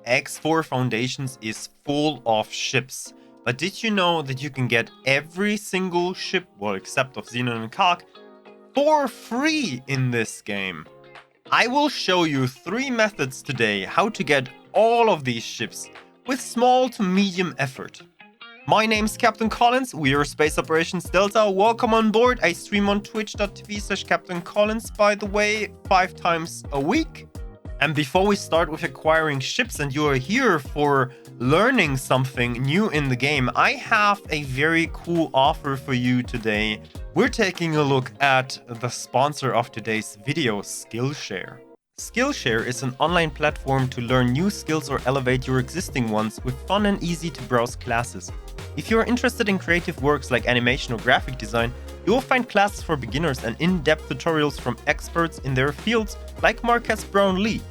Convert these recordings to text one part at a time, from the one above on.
X4 Foundations is full of ships. But did you know that you can get every single ship, well, except of Xenon and Cog, for free in this game? I will show you 3 methods today how to get all of these ships with small to medium effort. My name's Captain Collins, we are Space Operations Delta. Welcome on board. I stream on twitch.tv/Captain Collins, by the way, 5 times a week. And before we start with acquiring ships and you are here for learning something new in the game, I have a very cool offer for you today. We're taking a look at the sponsor of today's video, Skillshare. Skillshare is an online platform to learn new skills or elevate your existing ones with fun and easy to browse classes. If you're interested in creative works like animation or graphic design, you will find classes for beginners and in-depth tutorials from experts in their fields like Marquez Brownlee.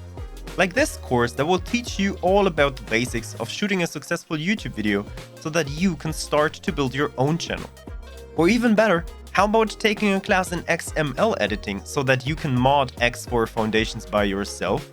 Like this course that will teach you all about the basics of shooting a successful YouTube video so that you can start to build your own channel. Or even better, how about taking a class in XML editing so that you can mod X4 Foundations by yourself?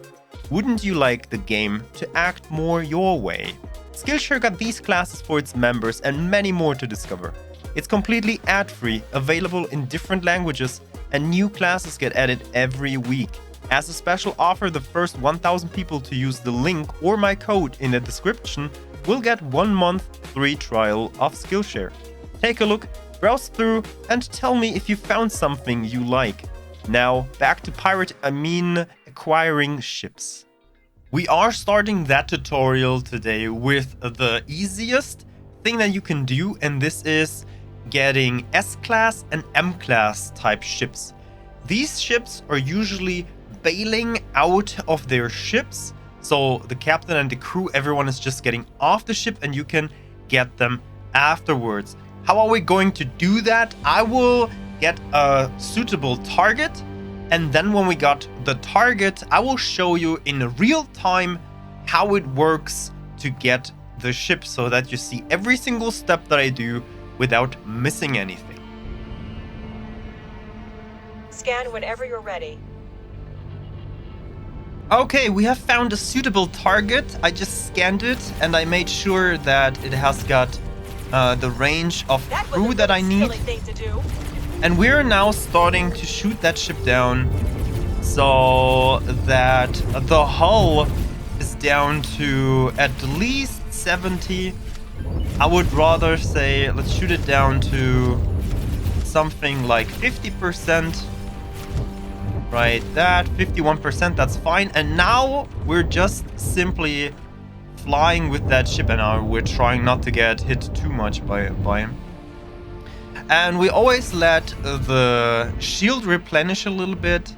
Wouldn't you like the game to act more your way? Skillshare got these classes for its members and many more to discover. It's completely ad-free, available in different languages, and new classes get added every week. As a special offer, the first 1,000 people to use the link or my code in the description will get 1 month free trial of Skillshare. Take a look, browse through, and tell me if you found something you like. Now, back to acquiring ships. We are starting that tutorial today with the easiest thing that you can do, and this is getting S-class and M-class type ships. These ships are usually bailing out of their ships, so the captain and the crew, everyone is just getting off the ship and you can get them afterwards. How are we going to do that? I will get a suitable target, and then when we got the target, I will show you in real time how it works to get the ship so that you see every single step that I do without missing anything. Scan whenever you're ready. Okay, we have found a suitable target. I just scanned it and I made sure that it has got the range of crew that I need. And we're now starting to shoot that ship down so that the hull is down to at least 70. I would rather say let's shoot it down to something like 50%. Right, that 51%, that's fine. And now we're just simply flying with that ship, and now we're trying not to get hit too much by him. And we always let the shield replenish a little bit,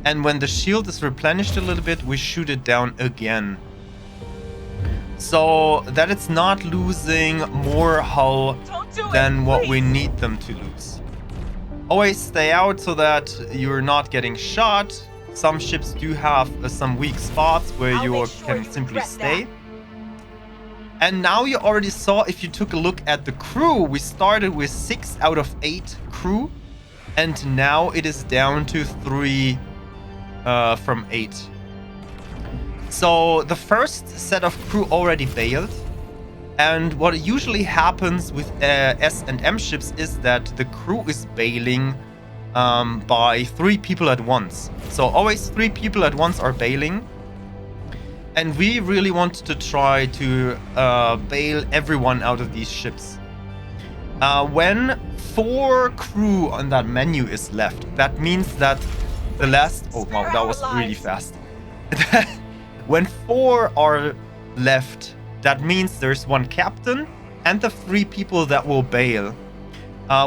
and when the shield is replenished a little bit, we shoot it down again so that it's not losing more hull than what we need them to lose. Always stay out so that you're not getting shot. Some ships do have some weak spots where you can simply stay. And now you already saw, if you took a look at the crew, we started with 6 out of 8 crew, and now it is down to 3 from 8. So the first set of crew already bailed. And what usually happens with S and M ships is that the crew is bailing by 3 people at once. So always 3 people at once are bailing. And we really want to try to bail everyone out of these ships. When 4 crew on that menu is left, that means that the last... Oh wow, that was really fast. When 4 are left, that means there's 1 captain and the 3 people that will bail.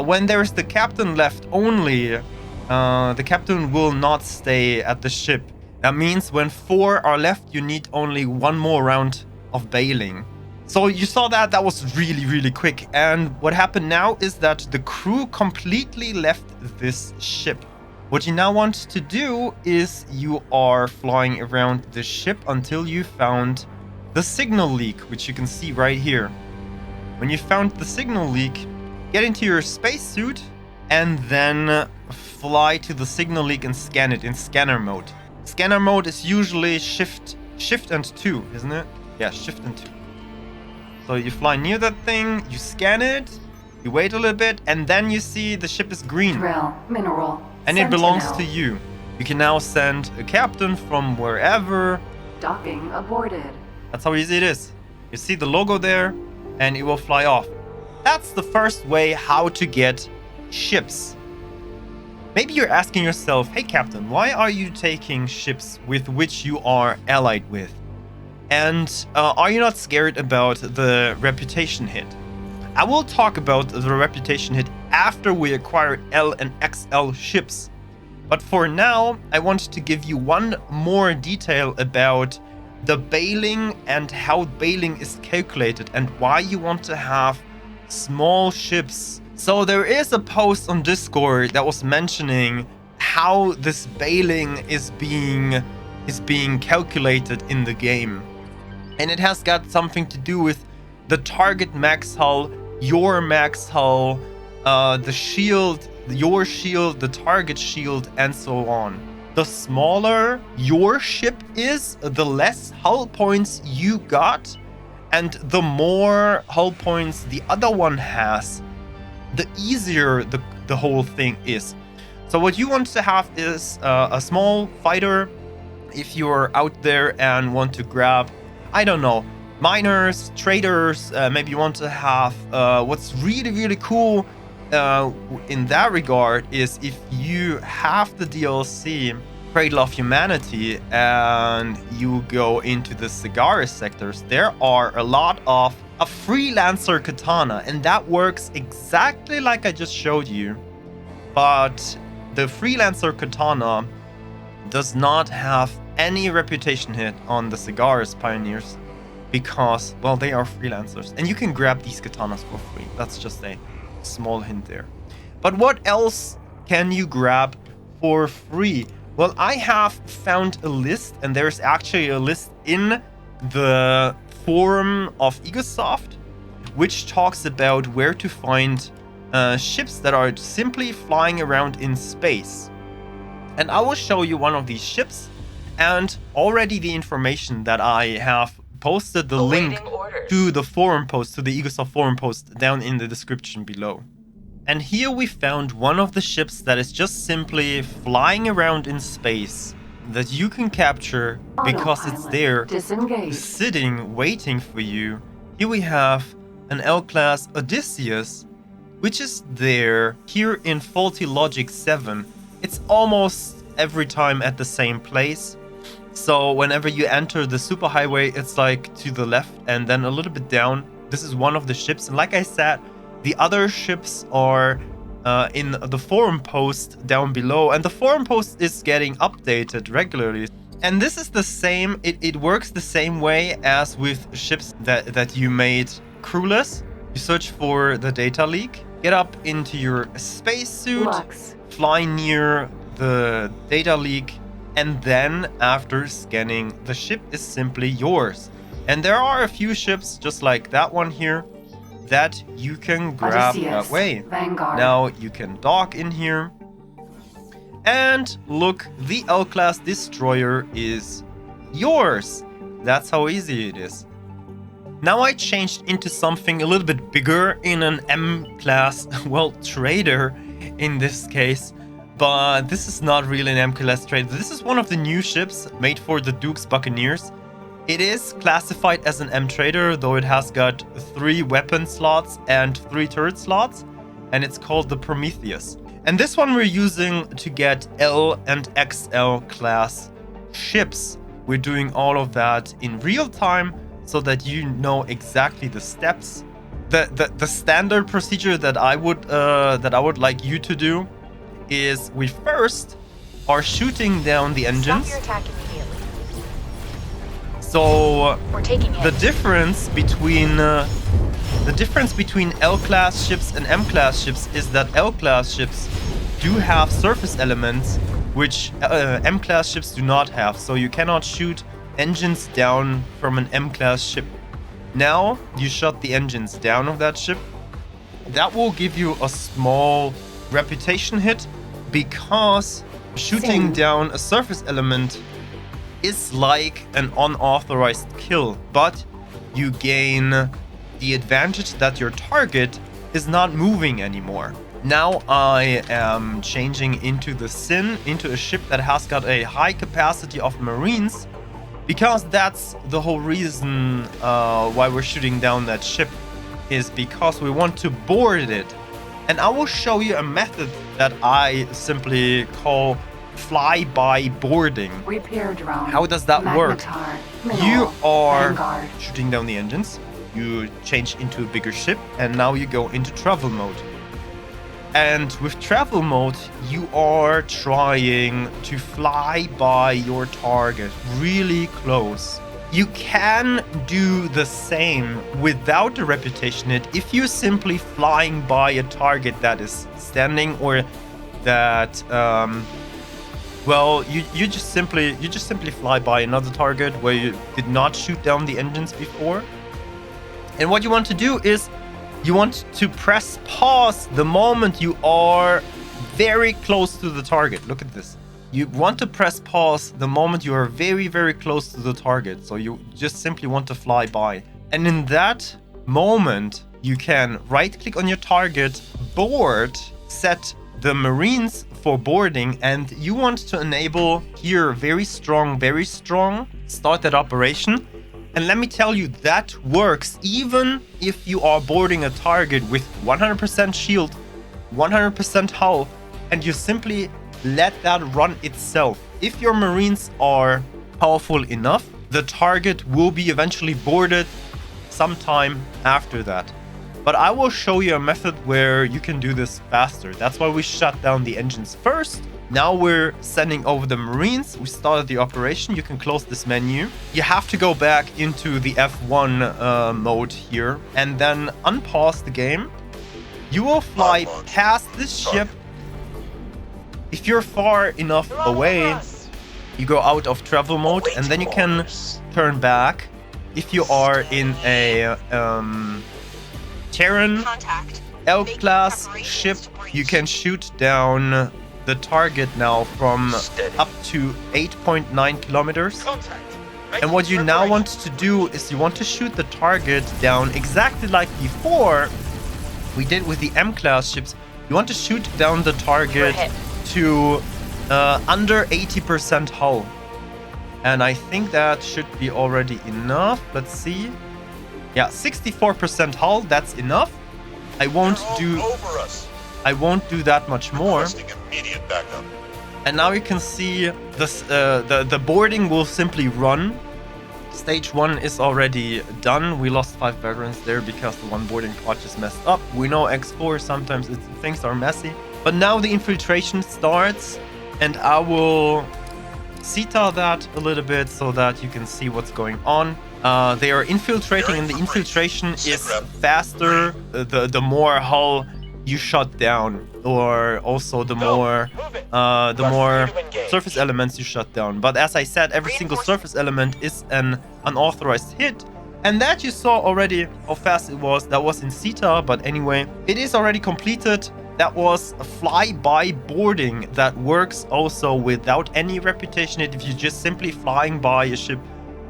When there's the captain left only, the captain will not stay at the ship. That means when 4 are left, you need only 1 more round of bailing. So you saw that was really quick. And what happened now is that the crew completely left this ship. What you now want to do is you are flying around the ship until you found the signal leak, which you can see right here. When you found the signal leak, get into your spacesuit and then fly to the signal leak and scan it in scanner mode. Scanner mode is usually shift Shift and 2, isn't it? Yeah, Shift and 2. So you fly near that thing, you scan it, you wait a little bit, and then you see the ship is green. Drill, mineral, And it belongs to Sentinel. you. You can now send a captain from wherever. Docking aborted. That's how easy it is. You see the logo there, and it will fly off. That's the first way how to get ships. Maybe you're asking yourself, hey Captain, why are you taking ships with which you are allied with? And are you not scared about the reputation hit? I will talk about the reputation hit after we acquired L and XL ships. But for now, I want to give you one more detail about the bailing and how bailing is calculated and why you want to have small ships. So there is a post on Discord that was mentioning how this bailing is being calculated in the game. And it has got something to do with the target max hull, your max hull, the shield, your shield, the target shield, and so on. The smaller your ship is, the less hull points you got, and the more hull points the other one has, the easier the whole thing is. So what you want to have is a small fighter. If you're out there and want to grab, I don't know, miners, traders, maybe you want to have what's really, really cool in that regard is if you have the DLC Cradle of Humanity and you go into the cigar sectors, there are a lot of a freelancer katana, and that works exactly like I just showed you. But the freelancer katana does not have any reputation hit on the cigars pioneers because, well, they are freelancers and you can grab these katanas for free. That's just a small hint there. But what else can you grab for free? Well, I have found a list, and there's actually a list in the forum of Egosoft which talks about where to find ships that are simply flying around in space. And I will show you one of these ships, and already the information that I have posted the link to the forum post, to the Egosoft forum post down in the description below. And here we found one of the ships that is just simply flying around in space that you can capture because it's there sitting waiting for you. Here we have an L-class Odysseus, which is there here in Faulty Logic 7. It's almost every time at the same place. So whenever you enter the superhighway, it's like to the left and then a little bit down. This is one of the ships. And like I said, the other ships are in the forum post down below. And the forum post is getting updated regularly. And this is the same. It works the same way as with ships that you made crewless. You search for the data leak, get up into your spacesuit, fly near the data leak, and then after scanning, the ship is simply yours. And there are a few ships just like that one here that you can grab that way. Vanguard. Now you can dock in here. And look, the L-class destroyer is yours. That's how easy it is. Now I changed into something a little bit bigger in an M-class, well, trader in this case. But this is not really an M-class trader. This is one of the new ships made for the Duke's Buccaneers. It is classified as an M-trader, though it has got 3 weapon slots and 3 turret slots. And it's called the Prometheus. And this one we're using to get L and XL class ships. We're doing all of that in real time so that you know exactly the steps. The standard procedure that I would like you to do is we first are shooting down the engines. Stop your attack immediately. So We're taking it. the difference between L-class ships and M-class ships is that L-class ships do have surface elements which M-class ships do not have. So you cannot shoot engines down from an M-class ship. Now you shut the engines down of that ship. That will give you a small reputation hit because shooting down a surface element is like an unauthorized kill, but you gain the advantage that your target is not moving anymore. Now I am changing into the Sin, into a ship that has got a high capacity of Marines, because that's the whole reason why we're shooting down that ship, is because we want to board it. And I will show you a method that I simply call fly-by boarding. Repair drone. How does that work? Magnetar, You mineral, are Vanguard. shooting down the engines, you change into a bigger ship, and now you go into travel mode. And with travel mode, you are trying to fly by your target really close. You can do the same without the reputation hit if you're simply flying by a target that is standing, or that well, you just simply fly by another target where you did not shoot down the engines before. And what you want to do is you want to press pause the moment you are very close to the target. Look at this. You want to press pause the moment you are very, very close to the target. So you just simply want to fly by. And in that moment, you can right click on your target, board, set the Marines for boarding, and you want to enable here very strong, start that operation. And let me tell you, that works even if you are boarding a target with 100% shield, 100% hull, and you simply let that run itself. If your Marines are powerful enough, the target will be eventually boarded sometime after that. But I will show you a method where you can do this faster. That's why we shut down the engines first. Now we're sending over the Marines. We started the operation. You can close this menu. You have to go back into the F1 mode here and then unpause the game. You will fly past this ship. If you're far enough away, you go out of travel mode, and then you can turn back. If you are in a Terran L-class ship, you can shoot down the target now from up to 8.9 kilometers. And what you now want to do is you want to shoot the target down exactly like before we did with the M-class ships. You want to shoot down the target to under 80% hull. And I think that should be already enough. Let's see. Yeah, 64% hull, that's enough. I won't do that much more. And now you can see this, the boarding will simply run. Stage 1 is already done. We lost 5 veterans there because the one boarding pod just messed up. We know X4, sometimes things are messy. But now the infiltration starts, and I will CETA that a little bit so that you can see what's going on. They are infiltrating, and the infiltration is faster the more hull you shut down, or also the more surface elements you shut down. But as I said, every single surface element is an unauthorized hit, and that you saw already how fast it was. That was in CETA, but anyway, it is already completed. That was a fly-by boarding that works also without any reputation hit. If you're just simply flying by a ship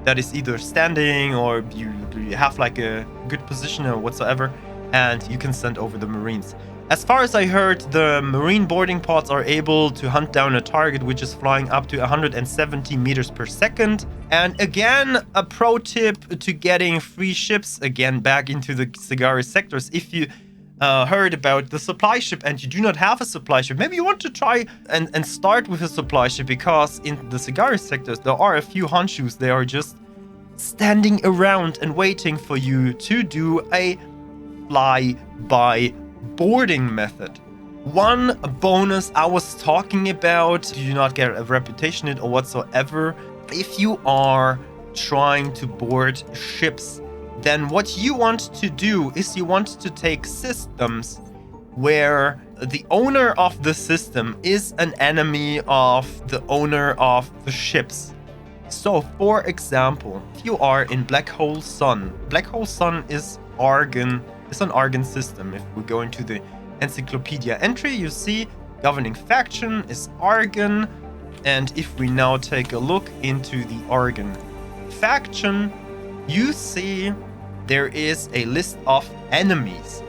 that is either standing, or you have like a good position or whatsoever, and you can send over the Marines. As far as I heard, the Marine boarding pods are able to hunt down a target which is flying up to 170 meters per second. And again, a pro tip to getting free ships again back into the Cigaris sectors. If you heard about the supply ship and you do not have a supply ship, maybe you want to try and start with a supply ship, because in the Cigaris sectors there are a few Honshus. They are just standing around and waiting for you to do a fly-by boarding method. One bonus I was talking about, you do not get a reputation hit or whatsoever. If you are trying to board ships, then what you want to do is you want to take systems where the owner of the system is an enemy of the owner of the ships. So, for example, if you are in Black Hole Sun is Argon. It's an Argon system. If we go into the encyclopedia entry, you see governing faction is Argon. And if we now take a look into the Argon faction, you see there is a list of enemies.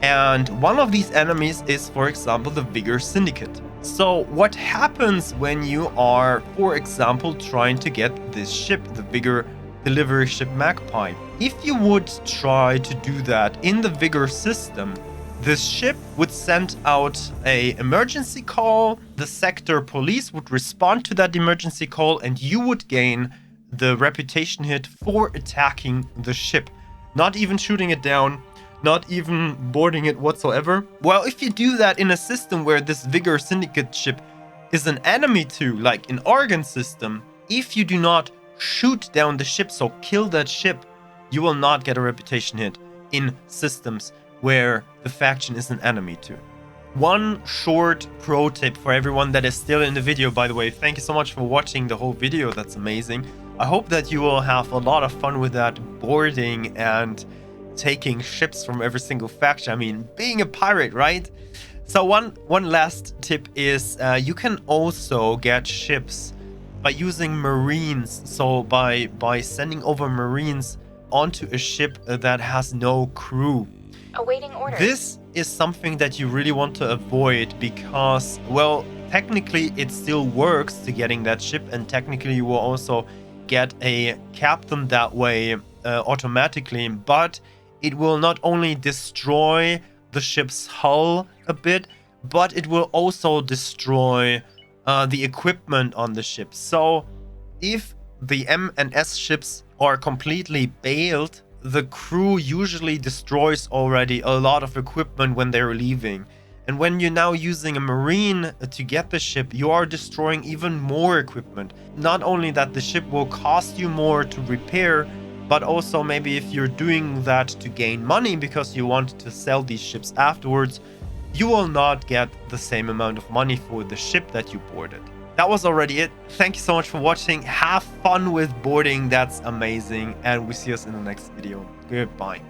And one of these enemies is, for example, the Vigor Syndicate. So what happens when you are, for example, trying to get this ship, the Vigor Delivery Ship Magpie? If you would try to do that in the Vigor system, this ship would send out an emergency call, the sector police would respond to that emergency call, and you would gain the reputation hit for attacking the ship. Not even shooting it down, not even boarding it whatsoever. Well, if you do that in a system where this Vigor Syndicate ship is an enemy to, like an Argon system, if you do not shoot down the ship, so kill that ship, you will not get a reputation hit in systems where the faction is an enemy to. One short pro tip for everyone that is still in the video, by the way. Thank you so much for watching the whole video. That's amazing. I hope that you will have a lot of fun with that boarding and taking ships from every single faction. I mean, being a pirate, right? So one last tip is you can also get ships by using Marines. So by sending over Marines onto a ship that has no crew. Awaiting orders. This is something that you really want to avoid because, well, technically it still works to getting that ship, and technically you will also get a captain that way automatically, but it will not only destroy the ship's hull a bit, but it will also destroy the equipment on the ship. So if the M and S ships are completely bailed, the crew usually destroys already a lot of equipment when they're leaving. And when you're now using a Marine to get the ship, you are destroying even more equipment. Not only that the ship will cost you more to repair, but also maybe if you're doing that to gain money because you want to sell these ships afterwards, you will not get the same amount of money for the ship that you boarded. That was already it. Thank you so much for watching. Have fun with boarding. That's amazing. And we see us in the next video. Goodbye.